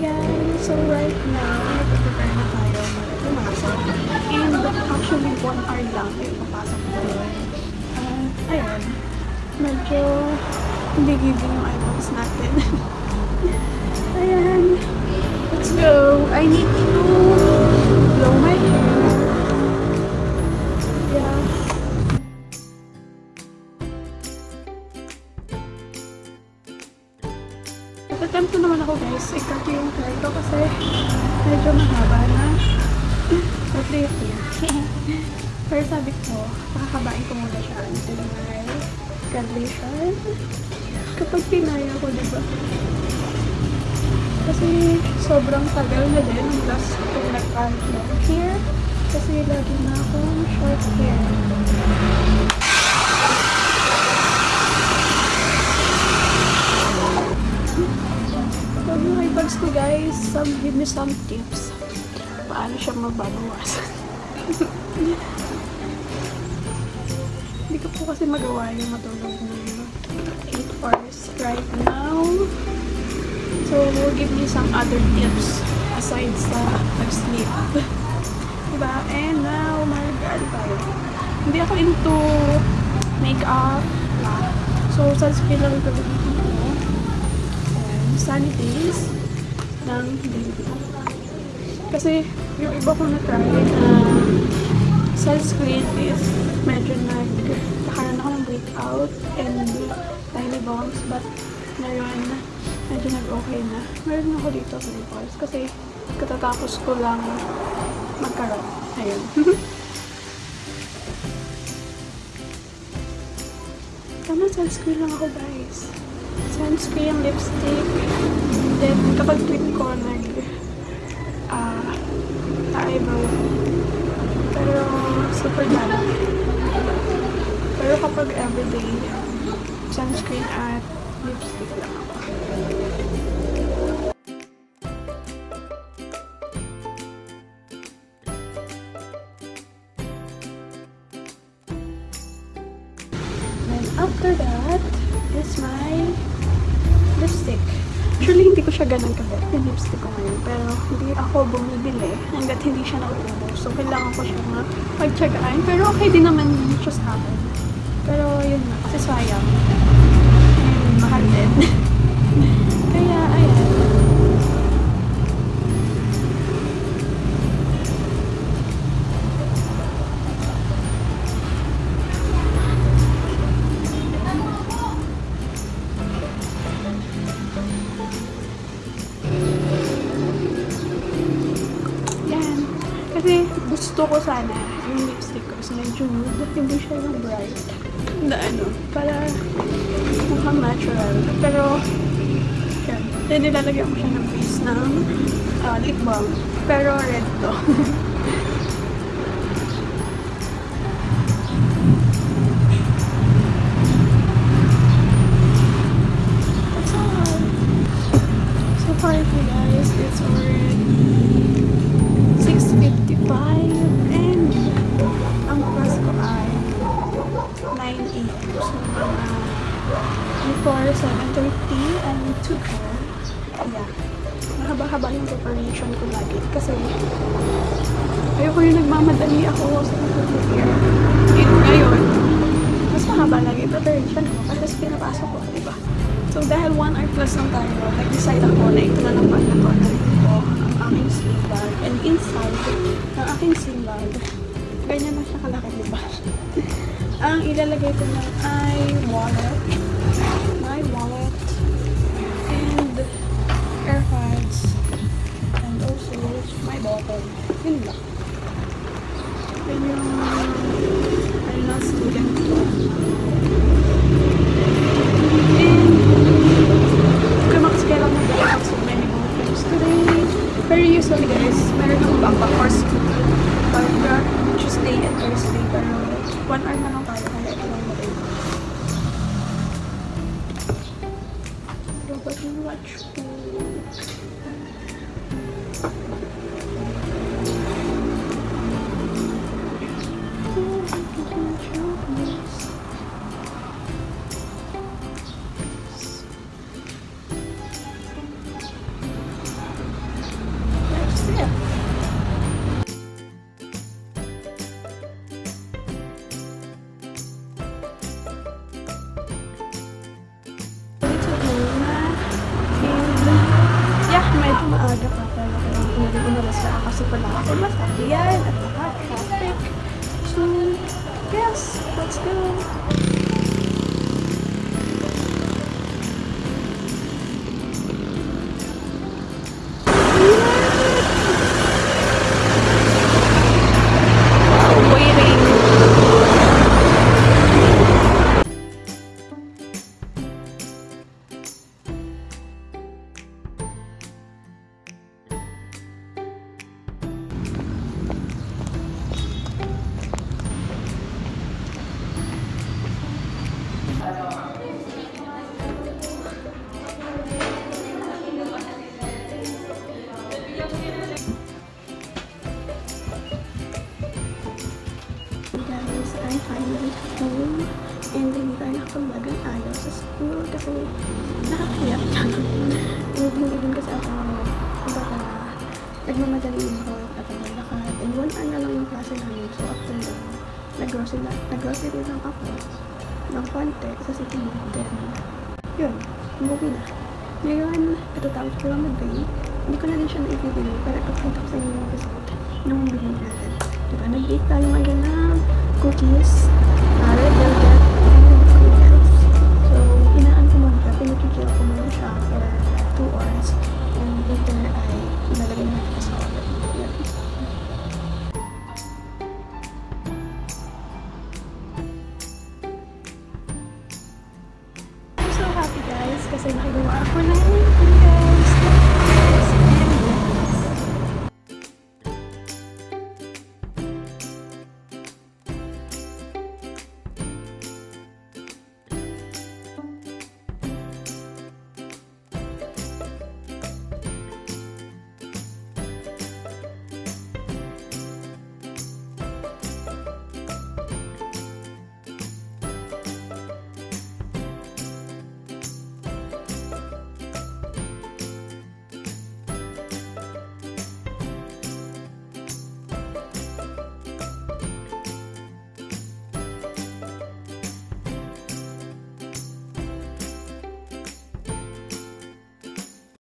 guys! So right now, nagpe-prepare na tayo pumasok. And actually, 1 hour lang ay papasok ko doon. Ayun, medyo hindi giving yung items natin. Ayan, let's go! I need to blow my hair. Yeah. Attempt naman ako guys, i-cut yung hair ko kasi medyo mahaba na. But lately, pero sabi ko, pakakabain ko muna siya until my graduation. Kapag pinaya ko, diba? Kasi sobrang tagal na din ang last kong nag-cut long hair. Kasi lagi na akong short hair. So yung eyebags ko guys, give me some tips. Paano siya mababawasan? Hindi ko po kasi magawa yung matulog ng 8 hours right now. So, give me some other tips aside sa pag-sleep. Diba? And now, mag-ano tayo. Hindi ako into makeup. So, sunscreen lang ito dito. And sunny days ng baby. Kasi, yung iba ko na-try na sunscreen is medyo nagkakaroon ako ng breakout and tiny bumps, but ngayon medyo nag-okay na. Meron ako dito sa pimples kasi katatapos ko lang magkaroon. Ayun. Tama, sunscreen lang ako guys. Sunscreen, lipstick, then kapag trip ko eyebrow. Pero super dami. Pero kapag everyday, sunscreen at lipstick lang ako. And after that is my lipstick. Actually, hindi ko siya ganun kabit yung lipstick ko ngayon. Pero hindi ako bumibili hanggat hindi siya naubos. So, kailangan ko siya pagtsagaan. Pero okay din naman siya sa akin. Pero yun na, kasi sayang. And mahal din. Kaya, ayan. Kasi gusto ko sana yung lipstick ko is medyo nude, hindi siya yung bright na para mukhang natural. Pero yan, then nilalagyan ko siya ng base ng lip balm, pero red to. That's all. So far guys, it's already 6:55 and ang class ko ay 9 a.m. So, before 7:30 I need to go. Yeah. Mahaba-haba yung preparation ko lagi kasi ayoko yung nagmamadali ako sa pag-prepare. Ngayon, mas mahaba lagi preparation ko kasi pinapasok ko, diba? So, dahil 1 hour plus lang tayo, nag-decide ako na ito na lang pag-order ko ang aking sling bag. And inside ng aking sling bag, ganyan na siya kalaki, diba? Ang ilalagay ko lang ay wallet, my wallet, and AirPods, and also my bottle. Yun lang. Yun yung student ko. Kailangan mag-alak so many more things today. Pero usually guys, meron akong backpack or scooter pagka Tuesday and Thursday. Pero 1 hour na lang tayo kaya ito lang mo rin. Robot yung watch ko. medyo maaga pa, pero kailangan umalas ka kasi pala ako masakyan at saka traffic. So, yes, let's go! Guys, I finally home and hindi tayo nakapag ng ayaw sa school kasi nakakiyak lang. And hindi din kasi ako nagmamadali yung ako at naglakad. And 1 hour na lang yung klase namin. So after that, nag-grocery lang ako ng konti sa City Mall. Then, yun, umuwi na. Ngayon, katatapos ko lang mag-day. Hindi ko na rin siya na-i-video pero ipagpunta ko sa inyo yung biscuit nung bilhin natin. Diba, nag-bake tayo ngayon ng cookies, red velvet, and squiggles. So, inaan ko muna siya, pinag-chill ko muna siya for 2 hours. And later ay ilalagay na natin sa oven. Yan. I'm so happy guys kasi nakagawa ako ng